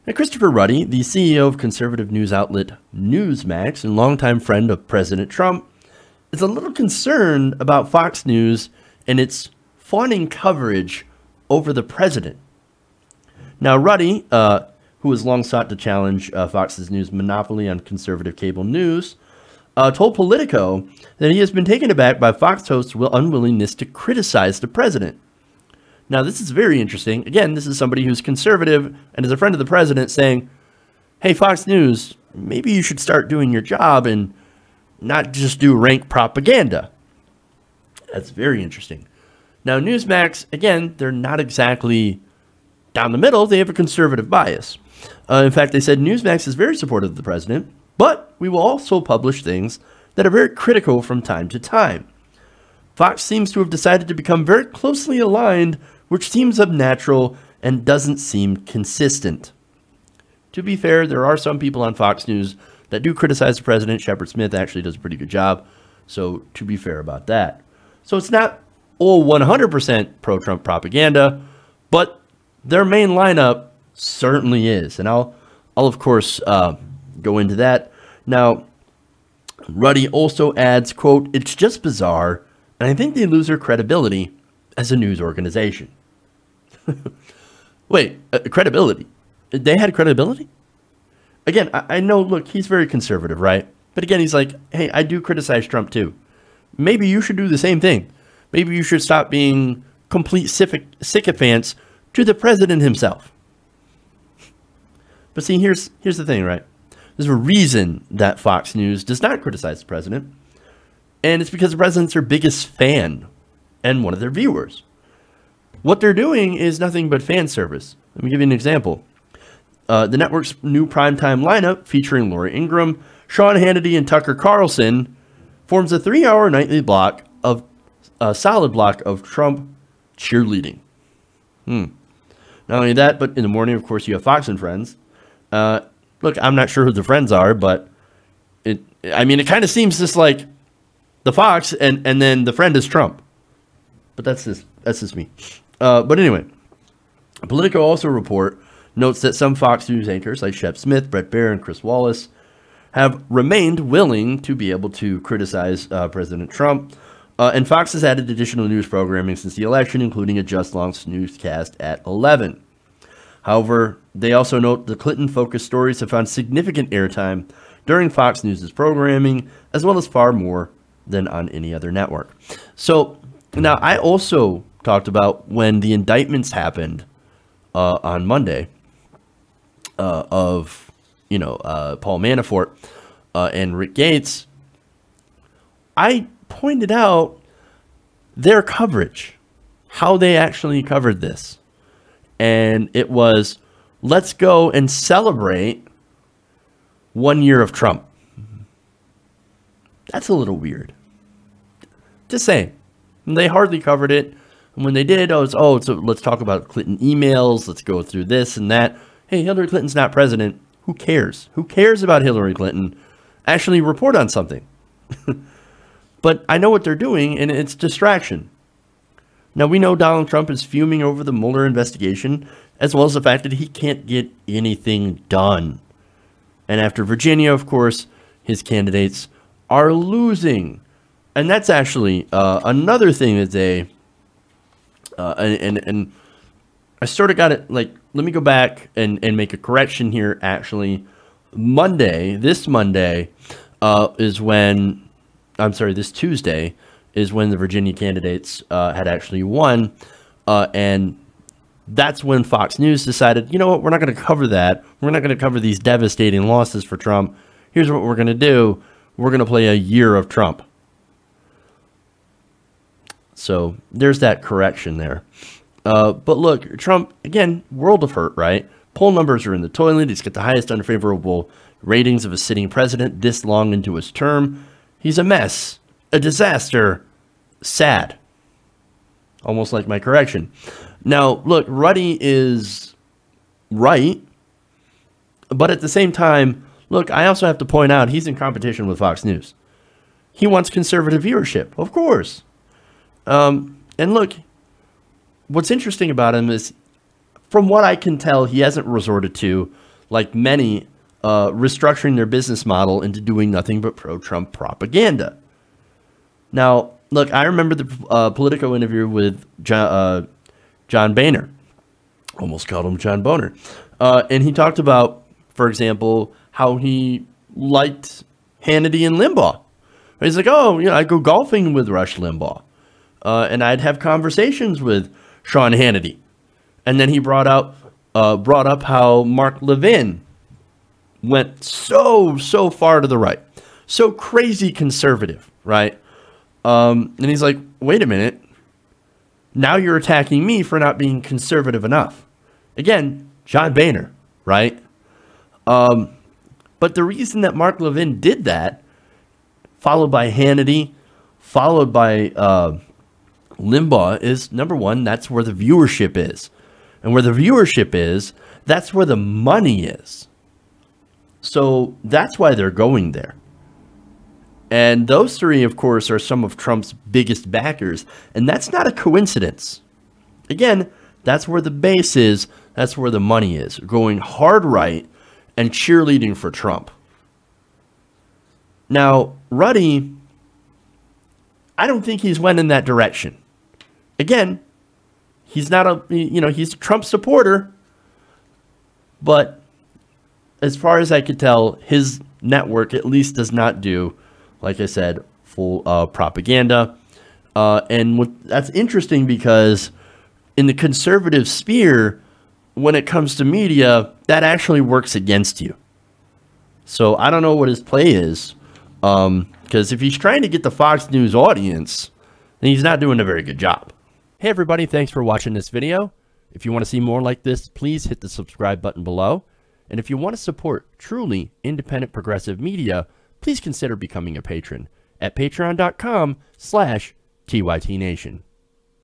And Christopher Ruddy, the CEO of conservative news outlet Newsmax and longtime friend of President Trump, is a little concerned about Fox News and its fawning coverage over the president. Now, Ruddy, who has long sought to challenge Fox's news monopoly on conservative cable news, told Politico that he has been taken aback by Fox hosts' unwillingness to criticize the president. Now, this is very interesting. Again, this is somebody who's conservative and is a friend of the president saying, hey, Fox News, maybe you should start doing your job and not just do rank propaganda. That's very interesting. Now, Newsmax, again, they're not exactly down the middle. They have a conservative bias. In fact, they said Newsmax is very supportive of the president, but we will also publish things that are very critical from time to time. Fox seems to have decided to become very closely aligned, which seems unnatural and doesn't seem consistent. To be fair, there are some people on Fox News that do criticize the president. Shepard Smith actually does a pretty good job. So to be fair about that. So it's not all 100% pro-Trump propaganda, but their main lineup certainly is. And I'll of course, go into that. Now, Ruddy also adds, quote, it's just bizarre, and I think they lose their credibility as a news organization. Wait, credibility? They had credibility? Again, I know, look, he's very conservative, right? But again, he's like, hey, I do criticize Trump too. Maybe you should do the same thing. Maybe you should stop being complete sycophants to the president himself. But see, here's the thing, right? There's a reason that Fox News does not criticize the president. And it's because the president's their biggest fan and one of their viewers. What they're doing is nothing but fan service. Let me give you an example. The network's new primetime lineup featuring Laura Ingraham, Sean Hannity, and Tucker Carlson forms a 3-hour nightly block of a solid block of Trump cheerleading. Not only that, but in the morning, of course, you have Fox and Friends. Look, I'm not sure who the friends are, but it kind of seems just like the Fox and then the friend is Trump. But that's just me. But anyway, Politico also notes that some Fox News anchors like Shep Smith, Bret Baier, and Chris Wallace have remained willing to be able to criticize President Trump. And Fox has added additional news programming since the election, including a just-launched newscast at 11. However, they also note the Clinton-focused stories have found significant airtime during Fox News' programming, as well as far more than on any other network. So now I also talked about when the indictments happened on Monday of Paul Manafort and Rick Gates. I pointed out their coverage, how they actually covered this. And it was, let's go and celebrate 1 year of Trump. That's a little weird. Just saying. They hardly covered it. And when they did, so let's talk about Clinton emails. Let's go through this and that. Hey, Hillary Clinton's not president. Who cares? Who cares about Hillary Clinton? Actually report on something. But I know what they're doing, and it's distraction. Now, we know Donald Trump is fuming over the Mueller investigation, as well as the fact that he can't get anything done. And after Virginia, of course, his candidates are losing. And that's actually another thing that they... and I sort of got it, like, let me go back and make a correction here, actually. This Tuesday is when the Virginia candidates had actually won. And that's when Fox News decided, you know what, we're not going to cover that. We're not going to cover these devastating losses for Trump. Here's what we're going to do. We're going to play a year of Trump. So there's that correction there. But look, Trump, again, world of hurt, right? Poll numbers are in the toilet. He's got the highest unfavorable ratings of a sitting president this long into his term. He's a mess, a disaster, sad. Almost like my correction. Now, look, Ruddy is right. But at the same time, look, I also have to point out he's in competition with Fox News. He wants conservative viewership, of course. And look, what's interesting about him is, from what I can tell, he hasn't resorted to like many, restructuring their business model into doing nothing but pro-Trump propaganda. Now, look, I remember the Politico interview with John Boehner. Almost called him John Boner. And he talked about, for example, how he liked Hannity and Limbaugh. He's like, oh, you know, I'd go golfing with Rush Limbaugh. And I'd have conversations with Sean Hannity. And then he brought up how Mark Levin went so far to the right. So crazy conservative, right? And he's like, wait a minute. Now you're attacking me for not being conservative enough. Again, John Boehner, right? But the reason that Mark Levin did that, followed by Hannity, followed by Limbaugh, is, number one, that's where the viewership is. And where the viewership is, that's where the money is. So that's why they're going there. And those three, of course, are some of Trump's biggest backers. And that's not a coincidence. Again, that's where the base is. That's where the money is. Going hard right and cheerleading for Trump. Now, Ruddy, I don't think he's went in that direction. Again, he's not a, you know, he's a Trump supporter. But as far as I could tell, his network at least does not do, like I said, full propaganda. And that's interesting because in the conservative sphere, when it comes to media, that actually works against you. So I don't know what his play is. Because if he's trying to get the Fox News audience, then he's not doing a very good job. Hey everybody, thanks for watching this video. If you want to see more like this, please hit the subscribe button below. And if you want to support truly independent progressive media, please consider becoming a patron at patreon.com/TYTNation.